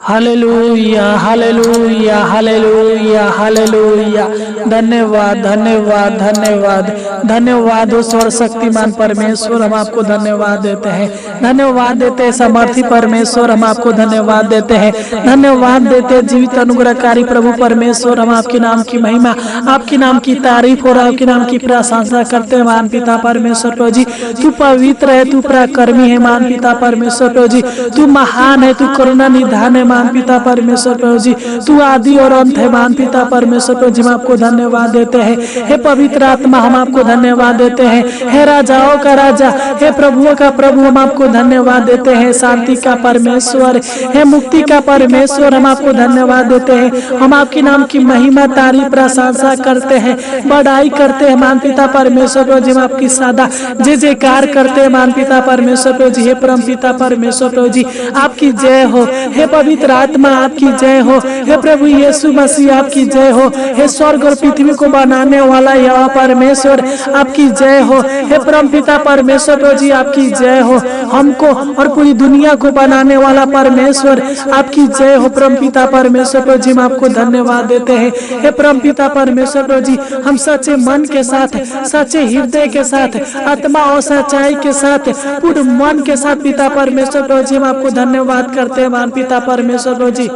Hallelujah hallelujah hallelujah hallelujah. धन्यवाद धन्यवाद धन्यवाद धन्यवाद उस सर्वशक्तिमान परमेश्वर, हम आपको धन्यवाद देते हैं, धन्यवाद देते हैं समर्थी परमेश्वर, हम आपको धन्यवाद देते हैं, धन्यवाद देते हैं जीवित अनुग्रहकारी प्रभु परमेश्वर। हम आपके नाम की महिमा, आपके नाम की तारीफ और आपके नाम की प्रशंसा करते हैं महान पिता परमेश्वर प्रभु जी। तू पवित्र है, तू पराक्रमी है महान पिता परमेश्वर प्रभु जी। तू महान है, तू करुणा निधान है महान पिता परमेश्वर प्रभु जी। तू आदि और अंत है महान पिता परमेश्वर प्रभु जी। हम आपको धन्यवाद देते हैं। हे पवित्र आत्मा, हम आपको धन्यवाद देते हैं। हे राजाओं का राजा, हे प्रभुओं का प्रभु, हम आपको धन्यवाद देते हैं। शांति का परमेश्वर, हे मुक्ति का परमेश्वर, हम आपको धन्यवाद देते हैं। हम आपके नाम की महिमा तारीफ प्रशंसा करते हैं, बड़ाई करते हैं महान पिता परमेश्वर प्रभु जी। हम आपकी सादा जय जयकार करते हैं महान पिता परमेश्वर प्रभु जी। हे परम पिता परमेश्वर प्रभु जी, आपकी जय हो। हे पवित्र आत्मा, आपकी जय हो। हे प्रभु यीशु मसीह, आपकी जय हो। हे स्वर्ग और पृथ्वी को बनाने वाला यहोवा परमेश्वर, आपकी जय हो। हे परम पिता परमेश्वर प्रभु जी, आपकी जय हो। हमको और पूरी दुनिया को बनाने वाला परमेश्वर, आपकी जय हो। परम पिता परमेश्वर प्रभु जी, हम आपको धन्यवाद देते हैं। हे परम पिता परमेश्वर प्रभु जी, हम सच्चे मन के साथ, सच्चे हृदय के साथ, आत्मा और सच्चाई के साथ, पूर्ण मन के साथ पिता परमेश्वर प्रभु जी, हम आपको धन्यवाद करते हैं महान पिता परमेश्वर प्रभु जी।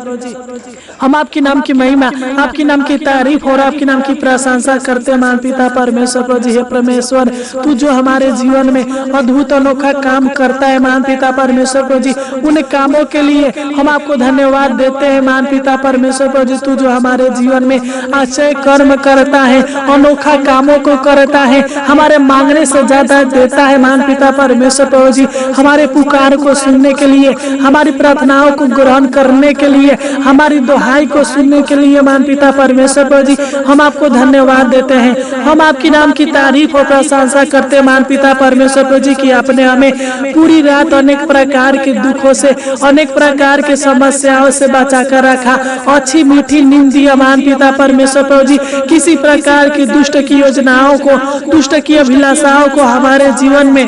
हम आपके नाम की महिमा, आपके नाम की तारीफ और आपके नाम की प्रशंसा करते हैं महान पिता परमेश्वर प्रभु जी। हे परमेश्वर, तू जो हमारे जीवन में अद्भुत अनोखा काम करता है महान पिता परमेश्वर प्रभु जी, उन कामों के लिए हम आपको धन्यवाद देते हैं महान पिता परमेश्वर प्रभु जी। तू जो हमारे जीवन में आश्चर्य कर्म करता है, अनोखा कामों को करता है, हमारे मांगने से ज्यादा देता है महान पिता परमेश्वर प्रभु जी। हमारे पुकार को सुनने के लिए, हमारी प्रार्थनाओं को ग्रहण करने के लिए, हमारी दुहाई को सुनने के लिए महान पिता परमेश्वर प्रभु जी, हम आपको धन्यवाद देते हैं। हम आपके नाम की तारीफ और प्रशंसा करते हैं महान पिता परमेश्वर प्रभु जी कि आपने हमें पूरी रात अनेक प्रकार के दुखों से, अनेक प्रकार के समस्याओं से बचा कर रखा। अच्छी मीठी नींद दिया महान पिता परमेश्वर प्रभु जी। किसी प्रकार की दुष्ट की योजनाओं को, दुष्ट की अभिलाषाओं को हमारे जीवन में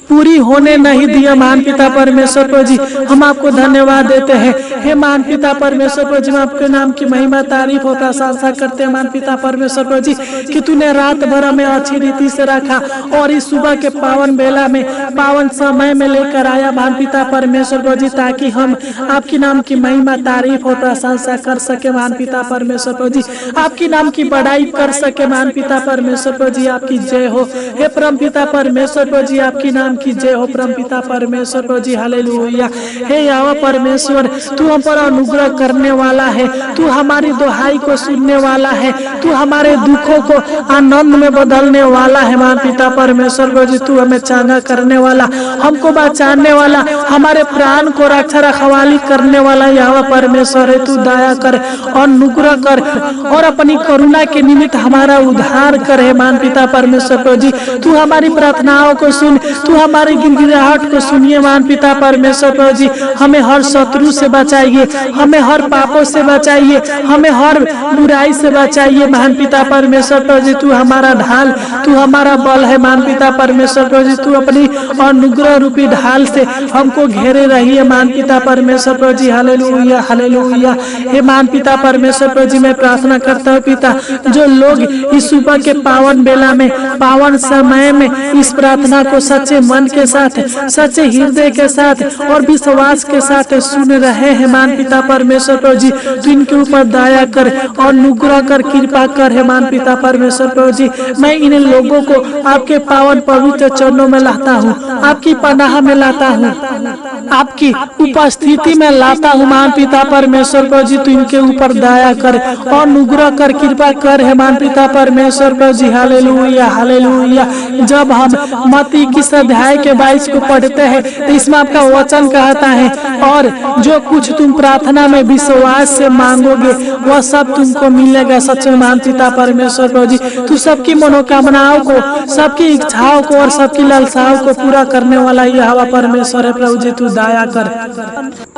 पूरी होने नहीं दिया महान पिता परमेश्वर प्रभु जी। हम आपको धन्यवाद देते हैं। हे महान पिता परमेश्वर प्रभु जी, हम आपके नाम की महिमा तारीफ और प्रशंसा करते हैं महान पिता परमेश्वर प्रभु जी कि तूने रात भर में अच्छी रीति से रखा और इस सुबह के पावन बेला में, पावन समय में लेकर आया महान पिता परमेश्वर प्रभु जी, ताकि हम आपके नाम की महिमा तारीफ और प्रशंसा कर सके महान पिता परमेश्वर प्रभु जी। आपके नाम की बड़ाई कर सके महान पिता परमेश्वर प्रभु जी, आपकी जय हो। हे परम पिता परमेश्वर प्रभु जी, आपकी नाम की जय हो परम पिता परमेश्वर प्रभु जी। हालेलुया। हे यहोवा परमेश्वर, तू हम पर अनुग्रह करने वाला है, तू हमारी दुहाई को सुनने वाला है, तू हमारे दुखों को आनंद में बदलने वाला है महान पिता परमेश्वर प्रभु जी। तू हमें चांगा करने वाला, हमको बचाने वाला, हमारे प्राण को रक्षा रखवाली करने वाला यहोवा परमेश्वर है। तू दया कर, अनुग्रह कर और अपनी करुणा के निमित्त हमारा उद्धार करे महान पिता परमेश्वर प्रभु जी। तू हमारी प्रार्थनाओं को सुन, तू हमारी गिड़गिड़ाहट को सुनिए महान पिता परमेश्वर प्रभु जी। हमें हर शत्रु से बचाइए, हमें हर पापों से बचाइए, हमें हर बुराई से बचाइए महान पिता परमेश्वर प्रभु जी। तू हमारा ढाल, तू हमारा बल है महान पिता परमेश्वर प्रभु जी। तू अपनी अनुग्रह रूपी ढाल से हमको घेरे रहिए महान पिता परमेश्वर प्रभु जी। Hallelujah hallelujah. हे महान पिता परमेश्वर प्रभु जी, मैं प्रार्थना करता हूँ पिता, जो लोग इस सुबह के पावन बेला में, पावन समय में इस प्रार्थना को सच्चे मन के साथ, सच्चे हृदय के साथ और विश्वास के साथ सुन रहे हैं महान पिता परमेश्वर प्रभु जी, तू इनके ऊपर दया कर और अनुग्रह कर, कृपा कर है महान पिता परमेश्वर प्रभु जी। मैं इन लोगों को आपके पावन पवित्र चरणों में लाता हूँ, आपकी पनाह में लाता हूँ, आपकी उपस्थिति में लाता हूँ महान पिता परमेश्वर प्रभु जी। तू इनके ऊपर दया कर और अनुग्रह कर, कृपा कर है महान पिता परमेश्वर प्रभु जी। Hallelujah hallelujah. जब हम मत्ती की अध्याय के 22 को पढ़ते हैं तो इसमें आपका वचन कहता है, और जो कुछ तुम प्रार्थना में विश्वास से मांगोगे वह सब तुमको मिलेगा। सच में महान पिता परमेश्वर प्रभु जी, तू सबकी मनोकामनाओं को, सबकी इच्छाओं को और सबकी लालसाओं को पूरा करने वाला यहोवा परमेश्वर है प्रभु जी। तू दया कर,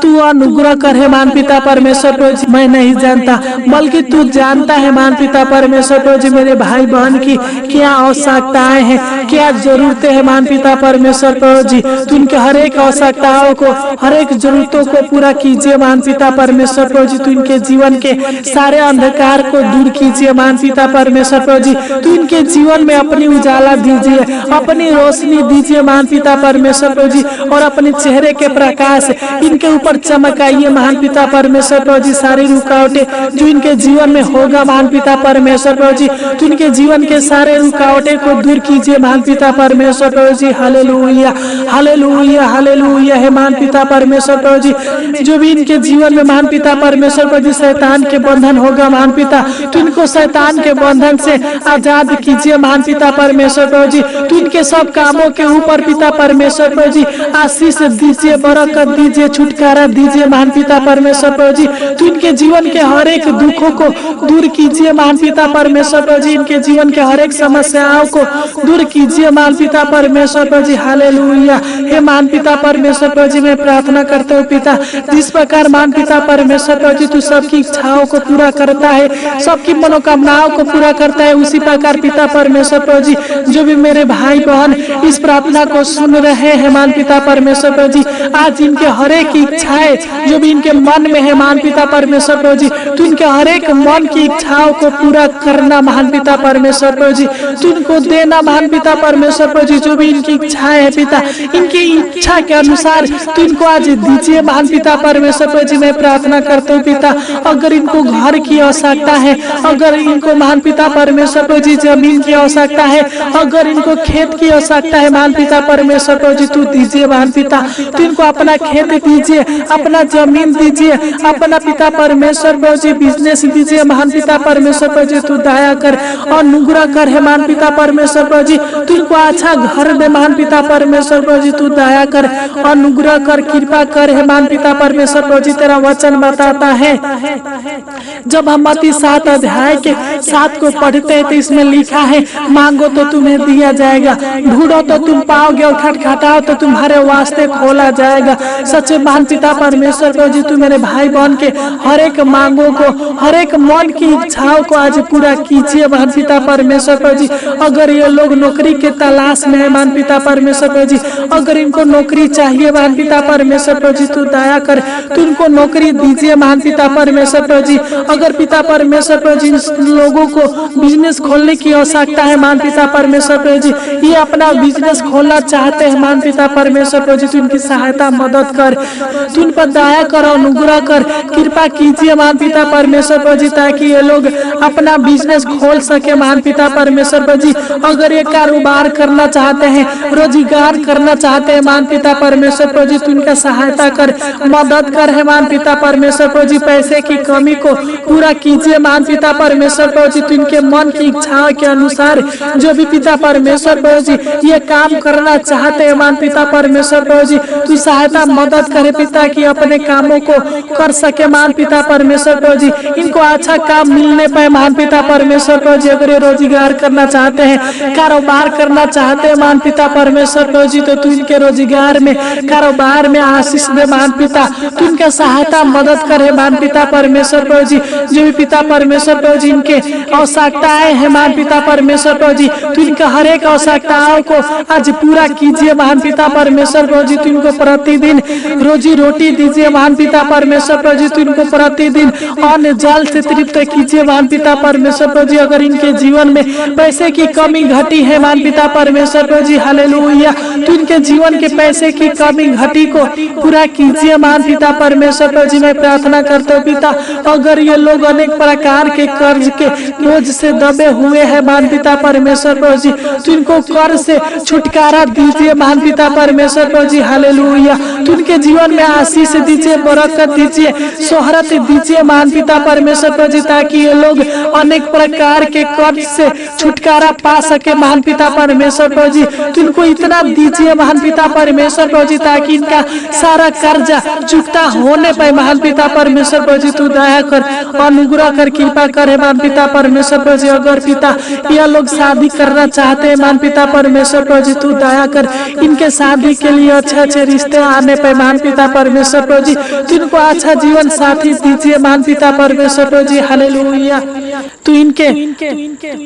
तू अनुग्रह कर है महान पिता परमेश्वर प्रभु जी। मैं नहीं जानता बल्कि तू जानता है महान पिता परमेश्वर प्रभु जी, मेरे भाई बहन की क्या आवश्यकताएं हैं, क्या जरूरतें हैं महान पिता परमेश्वर प्रभु जी। तू इनके हर एक आवश्यकताओं को, हर एक जरूरतों को पूरा कीजिए महान पिता परमेश्वर प्रभु जी। तू इनके जीवन के सारे अंधकार को दूर कीजिए महान पिता परमेश्वर प्रभु जी। तू इनके जीवन में अपनी उजाला दीजिए, अपनी रोशनी दीजिए महान पिता परमेश्वर प्रभु जी, और अपने चेहरे के प्रकाश इनके ऊपर चमकाइए महान पिता परमेश्वर प्रभु जी। सारी रुकावटें जो इनके जीवन में होगा महान पिता परमेश्वर प्रभु जी, तो इनके जीवन के सारे रुकावटें को दूर कीजिए महान पिता परमेश्वर प्रभु जी। हालेलुया हालेलुया हालेलुया है महान पिता परमेश्वर प्रभु जी। जो भी इनके जीवन में महान पिता परमेश्वर प्रभु जी शैतान के बंधन होगा महान पिता, तो इनको शैतान के बंधन से आजाद कीजिए महान पिता परमेश्वर प्रभु जी। तो इनके सब कामों के ऊपर पिता परमेश्वर प्रभु जी आशीष दीजिए, बरकत दीजिए, छुटकारा दीजिए महान पिता परमेश्वर प्रभु जी। तो इनके जीवन के हर एक दुखों को दूर कीजिए महान पिता परमेश्वर प्रभु जी। इनके जीवन के हर एक समस्याओं को दूर कीजिए महान पिता परमेश्वर प्रभु जी। हालेलुया हे महान पिता परमेश्वर प्रभु जी। मैं प्रार्थना करता हूँ पिता, जिस प्रकार महान पिता परमेश्वर प्रभु जी तू सबकी इच्छाओं को पूरा करता है, सबकी मनोकामनाओं को पूरा करता है, उसी प्रकार पिता परमेश्वर प्रभु जी जो भी मेरे भाई बहन इस प्रार्थना को सुन रहे हैं महान पिता परमेश्वर प्रभु जी, आज इनके हर एक इच्छाएं जो भी इनके मन में है महान पिता परमेश्वर प्रभु जी, तू इनके हर एक मन की इच्छाओं को पूरा करना महान पिता परमेश्वर प्रभु जी। तू इनको देना महान पिता परमेश्वर प्रभु जी, जो भी इनकी इच्छाएं है पिता, इनकी इच्छा के अनुसार तू इनको आज दीजिए महान पिता परमेश्वर प्रभु जी। मैं प्रार्थना करता हूँ पिता, अगर इनको घर की आवश्यकता है, अगर इनको महान पिता परमेश्वर प्रभु जी जमीन की आवश्यकता है, अगर इनको खेत की आवश्यकता है महान पिता परमेश्वर प्रभु जी, तू दीजिए महान पिता। तू इनको अपना खेत दीजिए, अपना जमीन दीजिए, अपना पिता परमेश्वर प्रभु जी बिजनेस दीजिए महान पिता परमेश्वर प्रभु जी। तू दया कर और अनुग्रह कर है महान पिता परमेश्वर प्रभु जी। तू इनको अच्छा घर दे महान पिता परमेश्वर प्रभु जी। तू दया कर, अनुग्रह कर, कृपा कर है महान पिता परमेश्वर प्रभु जी। तेरा वचन बताता है, जब हम मत्ती 7 अध्याय के 7 को पढ़ते हैं तो इसमें लिखा है, मांगो तो तुम्हें दिया जाएगा, ढूंढो तो तुम पाओगे, और खटखटाओ तो तुम्हारे वास्ते खोला जाएगा। सच्चे महान पिता परमेश्वर प्रभु जी, तू मेरे भाई बहन के हर एक मांगों को, हर एक मन की इच्छाओं को आज पूरा कीजिए महान पिता परमेश्वर प्रभु जी। अगर ये लोग नौकरी के तलाश में है महान पिता परमेश्वर प्रभु जी, अगर इनको नौकरी चाहिए महान पिता परमेश्वर प्रभु जी, तू दया कर, तू इनको नौकरी दीजिए महान पिता परमेश्वर प्रभु जी। अगर पिता परमेश्वर प्रभु जी लोगों को बिजनेस खोलने की आवश्यकता है महान पिता परमेश्वर प्रभु जी, ये अपना बिजनेस खोलना चाहते हैं महान पिता परमेश्वर प्रभु जी, तू इनकी सहायता मदद कर, तू इन पर दया कर, अनुग्रह कर, कृपा कीजिए महान पिता परमेश्वर प्रभु जी, ताकि ये लोग अपना बिजनेस खोल सके महान पिता परमेश्वर प्रभु जी। अगर ये कारोबार करना चाहते हैं, रोजगार करना चाहते हैं महान पिता परमेश्वर प्रभु जी, तू इनका सहायता कर, मदद कर है महान पिता परमेश्वर प्रभु जी। पैसे की कमी को पूरा कीजिए महान पिता परमेश्वर प्रभु जी। तू इनके मन की इच्छाओं के अनुसार जो भी पिता परमेश्वर प्रभु जी ये काम करना चाहते हैं महान पिता परमेश्वर प्रभु जी, तू सहायता मदद करे पिता कि अपने कामों को कर सके महान पिता परमेश्वर प्रभु जी। इनको अच्छा काम मिलने पाए महान पिता परमेश्वर प्रभु जी। अगर ये रोजगार करना चाहते हैं, कारोबार करना चाहते हैं महान पिता परमेश्वर प्रभु जी, तो तू इनके रोजगार में, कारोबार में आशीष दे महान पिता, तू इनका सहायता मदद करे महान पिता परमेश्वर प्रभु जी। जो भी पिता परमेश्वर प्रभु जी इनके आवश्यकताएं हैं महान पिता परमेश्वर प्रभु जी, तू इनका हर एक आवश्यकताओं को आज पूरा कीजिए महान पिता परमेश्वर प्रभु जी। तू इनको प्रतिदिन रोजी रोटी दीजिए महान पिता परमेश्वर प्रभु जी। तू इनको प्रतिदिन अन्न जल से तृप्त कीजिए महान पिता परमेश्वर प्रभु जी। अगर इनके जीवन में पैसे की कमी घटी है महान पिता परमेश्वर प्रभु जी, हालेलुया, तू इनके जीवन के पैसे की कमी घटी को पूरा कीजिए महान पिता परमेश्वर प्रभु जी। मैं प्रार्थना करता हूँ पिता, अगर ये लोग अनेक प्रकार के कर्ज के बोझ से दबे हुए हैं महान पिता परमेश्वर प्रभु जी, तू इनको कर्ज से छुटकारा दीजिए महान पिता परमेश्वर प्रभु जी, हालेलुया। तू इनके जीवन में आशीष दीजिए, बरकत दीजिए, शोहरत दीजिए महान पिता परमेश्वर प्रभु जी, ताकि ये लोग अनेक प्रकार के कर्ज से छुटकारा पा सके महान पिता परमेश्वर प्रभु जी। तू इनको इतना दीजिए महान पिता परमेश्वर प्रभु जी, ताकि इनका सारा कर्जा चुकता होने पाए महान पिता परमेश्वर प्रभु जी। तू दया कर, अनुग्रह कर, कृपा करे महान पिता परमेश्वर प्रभु जी। अगर पिता यह लोग शादी करना चाहते हैं महान पिता परमेश्वर प्रभु जी, तू दया कर, इनके शादी के लिए अच्छे अच्छे रिश्ते आने पे महान पिता परमेश्वर प्रभु जी। तू इनको अच्छा जीवन साथी दीजिए महान पिता परमेश्वर प्रभु जी, हालेलुया। तू इनके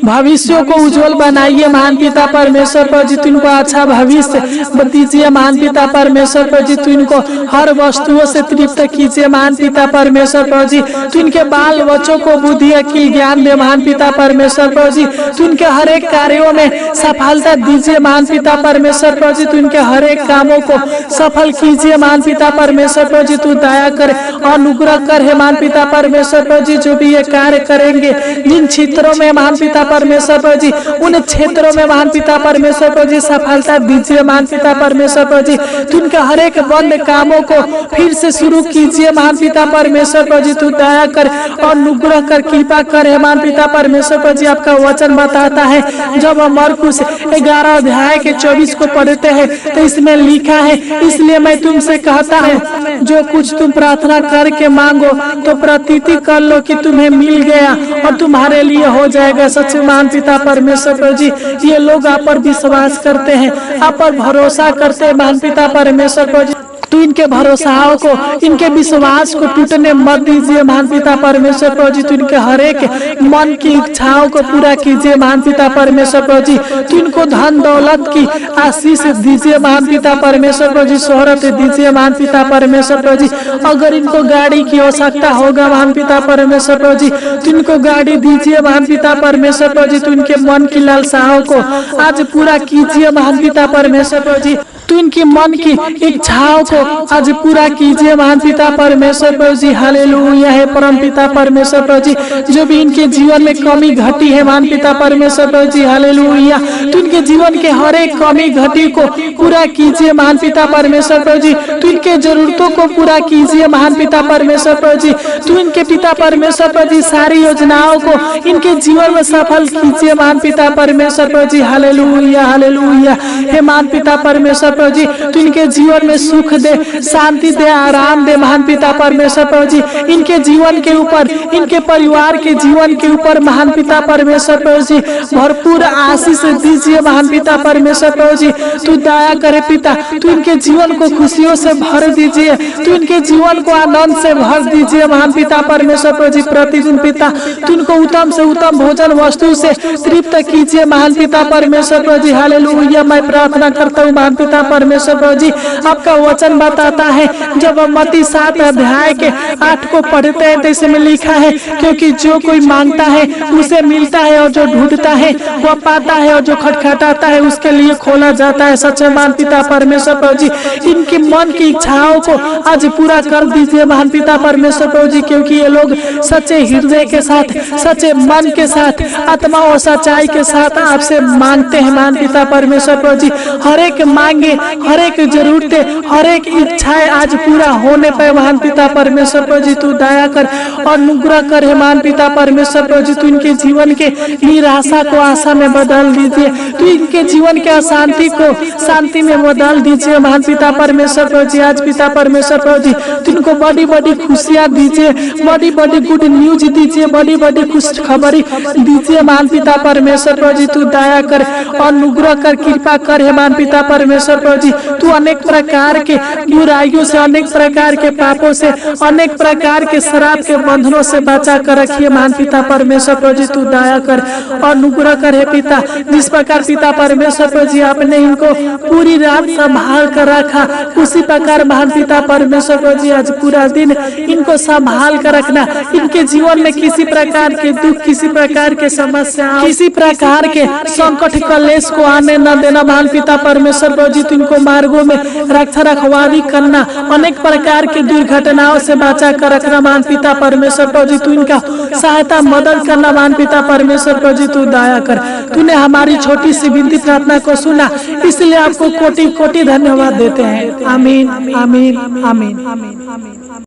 भविष्यों को उज्जवल बनाइए महान पिता परमेश्वर प्रभु जी, तू इनको अच्छा भविष्य दीजिए महान पिता परमेश्वर प्रभु जी, तू इनको हर वस्तुओं से तृप्त कीजिए महान पिता परमेश्वर प्रभु जी, तू इनके बाल बच्चों को बुद्धि अकील ज्ञान दे महान पिता परमेश्वर प्रभु जी, तू इनके हर एक कार्यों में सफलता दीजिए महान पिता परमेश्वर प्रभु जी, तू इनके हर एक कामों को सफल कीजिए महान पिता परमेश्वर प्रभु जी, तू दया कर अनुग्रह कर हे महान पिता परमेश्वर प्रभु जी, जो भी ये कार्य करेंगे जिन क्षेत्रों में महान पिता परमेश्वर प्रभु जी, उन क्षेत्रों में महान पिता परमेश्वर प्रभु जी सफलता दीजिए महान पिता परमेश्वर प्रभु जी, तू इनके हर एक बंद कामों को फिर से शुरू कीजिए महान पिता परमेश्वर प्रभु जी, तू दया कर और अनुग्रह कर कृपा कर हे महान पिता परमेश्वर प्रभु जी। आपका वचन बताता है जब हम मरकुस 11 अध्याय के 24 को पढ़ते हैं तो इसमें लिखा है, इसलिए मैं तुमसे कहता हूँ जो कुछ तुम प्रार्थना करके मांगो तो प्रतीति कर लो कि तुम्हें मिल गया और तुम्हारे लिए हो जाएगा। सच्चे महान पिता परमेश्वर प्रभु जी, ये लोग आप पर विश्वास करते हैं, आप पर भरोसा करते हैं महान पिता परमेश्वर प्रभु जी, तू इनके भरोसाओं को इनके विश्वास को टूटने मत दीजिए महान पिता परमेश्वर प्रभु जी, तू इनके हर एक मन की इच्छाओं को पूरा कीजिए महान पिता परमेश्वर प्रभु जी, तू इनको धन दौलत की आशीष दीजिए महान पिता परमेश्वर प्रभु जी, शोहरत दीजिए महान पिता परमेश्वर प्रभु जी, अगर इनको गाड़ी की आवश्यकता होगा महान पिता परमेश्वर प्रभु जी, तू इनको गाड़ी दीजिए महान पिता परमेश्वर प्रभु जी, तू इनके मन की लालसाओं को आज पूरा कीजिए महान पिता परमेश्वर प्रभु जी, तू इनकी मन की इच्छाओं को आज पूरा कीजिए महान पिता परमेश्वर प्रभु जी। हालेलुया है परम पिता परमेश्वर प्रभु जी, जो भी इनके जीवन में कमी घटी है महान पिता परमेश्वर प्रभु जी, हालेलुया, तू इनके जीवन के हर एक कमी घटी को पूरा कीजिए महान पिता परमेश्वर प्रभु जी, तू इनके जरूरतों को पूरा कीजिए महान पिता परमेश्वर प्रभु जी, तू इनके पिता परमेश्वर प्रभु जी सारी योजनाओं को इनके जीवन में सफल कीजिए महान पिता परमेश्वर प्रभु जी। हालेलुया हालेलुया हे महान पिता परमेश्वर प्रभु जी, तू इनके जीवन में सुख दे, शांति दे, आराम दे महान पिता परमेश्वर प्रभु जी, इनके जीवन के ऊपर इनके परिवार के जीवन के ऊपर महान पिता परमेश्वर प्रभु जी भरपूर आशीष दीजिए महान पिता परमेश्वर प्रभु जी, तू दया करे पिता, तू इनके जीवन को खुशियों से भर दीजिए, तू इनके जीवन को आनंद से भर दीजिए महान पिता परमेश्वर प्रभु जी। प्रतिदिन पिता तू इनको उत्तम से उत्तम भोजन वस्तु से तृप्त कीजिए महान पिता परमेश्वर प्रभु जी। हालेलुया मैं प्रार्थना करता हूँ महान पिता परमेश्वर प्रभु जी, आपका वचन बताता है जब हम मत्ती 7 अध्याय के 8 को पढ़ते हैं तो इसमें लिखा है, क्योंकि जो कोई मांगता है उसे मिलता है और जो ढूंढता है वह पाता है और जो खटखटाता है उसके लिए खोला जाता है। सच्चे महान पिता परमेश्वर प्रभु जी, इनकी मन की इच्छाओं को आज पूरा कर दीजिए महान पिता परमेश्वर प्रभु जी, क्योंकि ये लोग सच्चे हृदय के साथ सच्चे मन के साथ आत्मा और सच्चाई के साथ आपसे मांगते हैं महान पिता परमेश्वर प्रभु जी। हर एक मांगे, हर एक जरूरतें, हर एक इच्छाएं आज पूरा होने पे महान पिता परमेश्वर प्रभु जी तू दया कर और अनुग्रह कर हे महान पिता परमेश्वर प्रभु जी, तू इनके जीवन के निराशा को आशा में बदल दीजिए, तू इनके जीवन के अशांति को शांति में बदल दीजिए महान पिता परमेश्वर प्रभु जी। आज पिता परमेश्वर प्रभु जी तू इनको बड़ी बड़ी खुशियां दीजिए, बड़ी बड़ी गुड न्यूज दीजिए, बड़ी बड़ी खुश खबरी दीजिए महान पिता परमेश्वर प्रभु जी, तू दया कर और अनुग्रह कर कृपा कर हे महान पिता परमेश्वर प्रभु जी। तू अनेक प्रकार के बुराइयों से, अनेक प्रकार के पापों से, अनेक प्रकार के शराब के बंधनों से बचा कर रखिए महान पिता परमेश्वर प्रभु जी, तू दया कर और अनुग्रह कर हे पिता। जिस प्रकार पिता परमेश्वर प्रभु जी आपने इनको पूरी रात संभाल कर रखा, उसी प्रकार महान पिता परमेश्वर प्रभु जी आज पूरा दिन इनको संभाल कर रखना, इनके जीवन में किसी प्रकार के दुख, किसी प्रकार के समस्या, किसी प्रकार के संकट कलेश को आने न देना महान पिता परमेश्वर प्रभु जी। इनको मार्गों में रक्षा रखवाली करना, अनेक प्रकार की दुर्घटनाओं से बचा कर रखना महान पिता परमेश्वर प्रभु जी। तू इनका सहायता मदद करना महान पिता परमेश्वर प्रभु जी, तू दया कर। तूने हमारी छोटी सी विनती प्रार्थना को सुना, इसलिए आपको कोटि कोटि धन्यवाद देते हैं। आमीन आमीन आमीन।